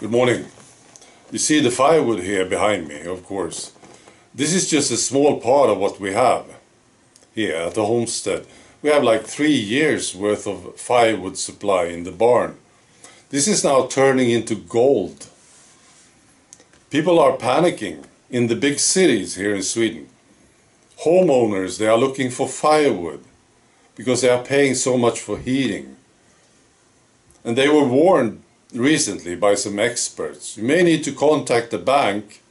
Good morning. You see the firewood here behind me, of course. This is just a small part of what we have here at the homestead. We have like 3 years worth of firewood supply in the barn. This is now turning into gold. People are panicking in the big cities here in Sweden. Homeowners, they are looking for firewood because they are paying so much for heating. And they were warned recently by some experts. You may need to contact the bank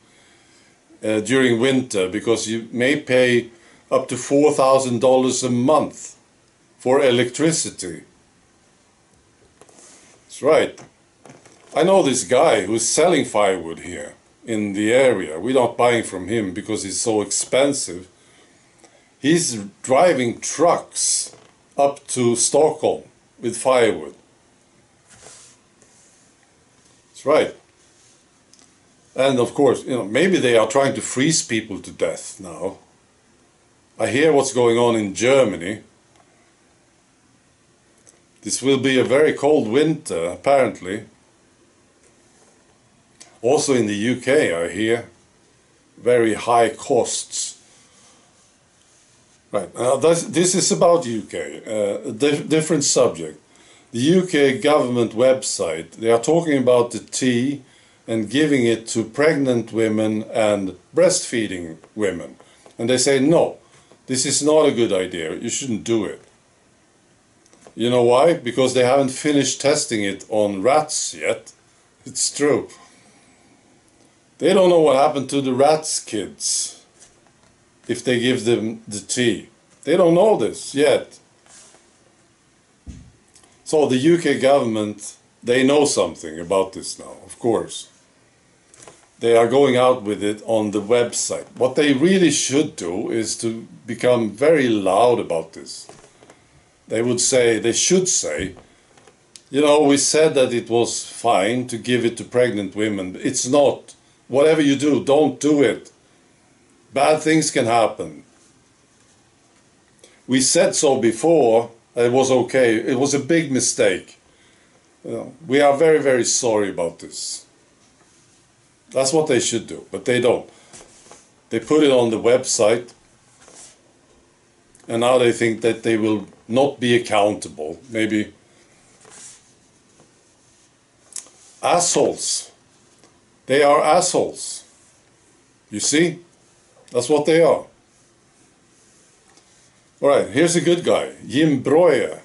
during winter because you may pay up to $4,000 a month for electricity. That's right. I know this guy who's selling firewood here in the area. We're not buying from him because it's so expensive. He's driving trucks up to Stockholm with firewood. That's right. And of course, maybe they are trying to freeze people to death now. I hear what's going on in Germany. This will be a very cold winter, apparently. Also in the UK, I hear very high costs. Right, now this is about UK, a different subject. The UK government website, they are talking about the tea and giving it to pregnant women and breastfeeding women. And they say, no, this is not a good idea, you shouldn't do it. You know why? Because they haven't finished testing it on rats yet. It's true. They don't know what happened to the rats' kids if they give them the tea. They don't know this yet. So the UK government, they know something about this now, of course. They are going out with it on the website. What they really should do is to become very loud about this. They should say, we said that it was fine to give it to pregnant women. It's not. Whatever you do, don't do it. Bad things can happen. We said so before, it was okay. It was a big mistake. We are very, very sorry about this. That's what they should do, but they don't. They put it on the website, and now they think that they will not be accountable. Maybe assholes. They are assholes. You see? That's what they are. Alright, here's a good guy. Breuer.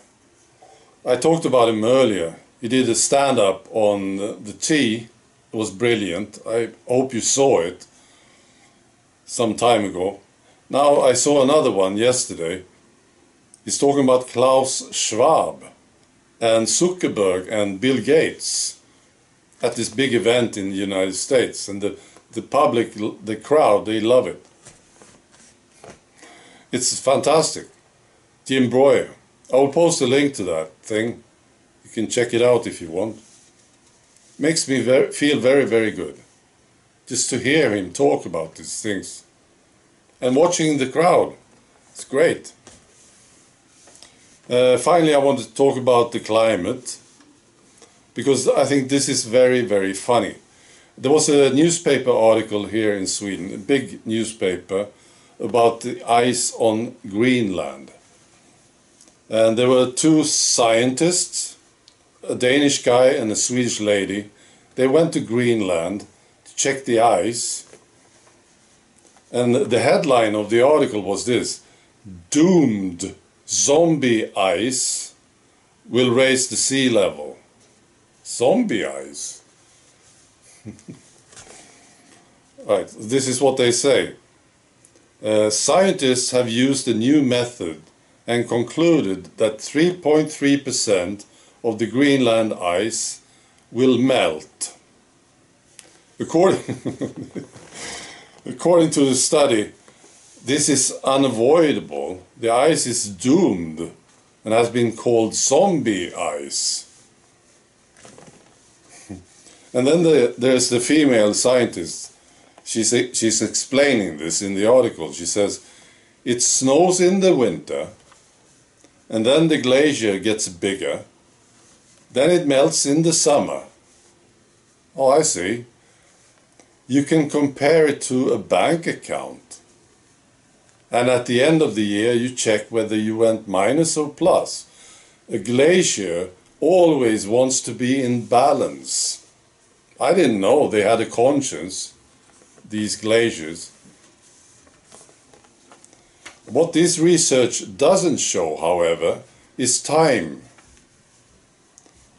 I talked about him earlier. He did a stand-up on the tea. It was brilliant. I hope you saw it some time ago. Now I saw another one yesterday. He's talking about Klaus Schwab and Zuckerberg and Bill Gates at this big event in the United States. And the public, the crowd, they love it. It's fantastic. Breuer. I will post a link to that thing. You can check it out if you want. Makes me feel very, very good. Just to hear him talk about these things. And watching the crowd. It's great. Finally, I want to talk about the climate. Because I think this is very, very funny. There was a newspaper article here in Sweden, a big newspaper, about the ice on Greenland. And there were two scientists, a Danish guy and a Swedish lady. They went to Greenland to check the ice. And the headline of the article was this: "Doomed zombie ice will raise the sea level." Zombie ice? Right, this is what they say. Scientists have used a new method and concluded that 3.3% of the Greenland ice will melt. According to the study, this is unavoidable. The ice is doomed and has been called zombie ice. And then there's the female scientist. She's explaining this in the article. She says, it snows in the winter, and then the glacier gets bigger, then it melts in the summer, Oh, I see. You can compare it to a bank account. And at the end of the year, you check whether you went minus or plus. A glacier always wants to be in balance. I didn't know they had a conscience, these glaciers. What this research doesn't show, however, is time.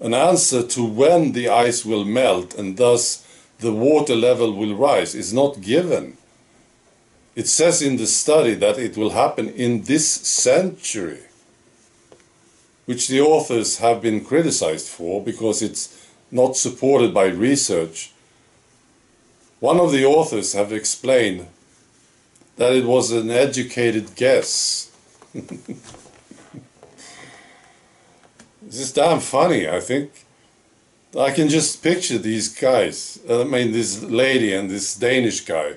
An answer to when the ice will melt and thus the water level will rise is not given. It says in the study that it will happen in this century, which the authors have been criticized for because it's not supported by research. One of the authors have explained that it was an educated guess. This is damn funny, I think. I can just picture these guys, this lady and this Danish guy,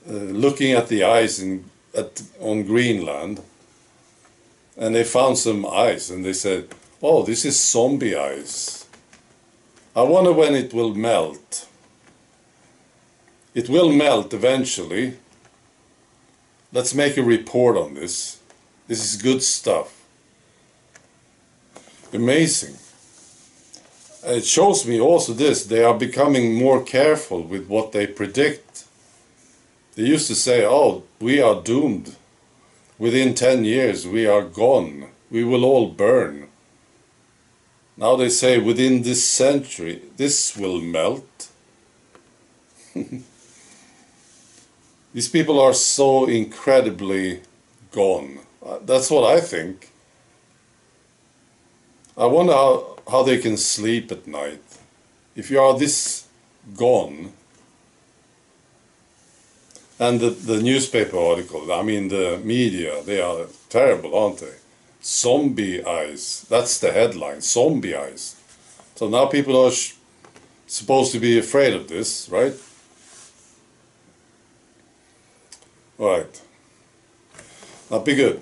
looking at the ice on Greenland, and they found some ice and they said, oh, this is zombie ice. I wonder when it will melt. It will melt eventually. Let's make a report on this. This is good stuff. Amazing. It shows me also this, they are becoming more careful with what they predict. They used to say, oh, we are doomed. Within 10 years we are gone. We will all burn. Now they say within this century this will melt. These people are so incredibly gone. That's what I think. I wonder how they can sleep at night. If you are this gone, and the newspaper article, I mean the media, they are terrible, aren't they? Zombie eyes, that's the headline, zombie eyes. So now people are supposed to be afraid of this, right? Right. Now be good.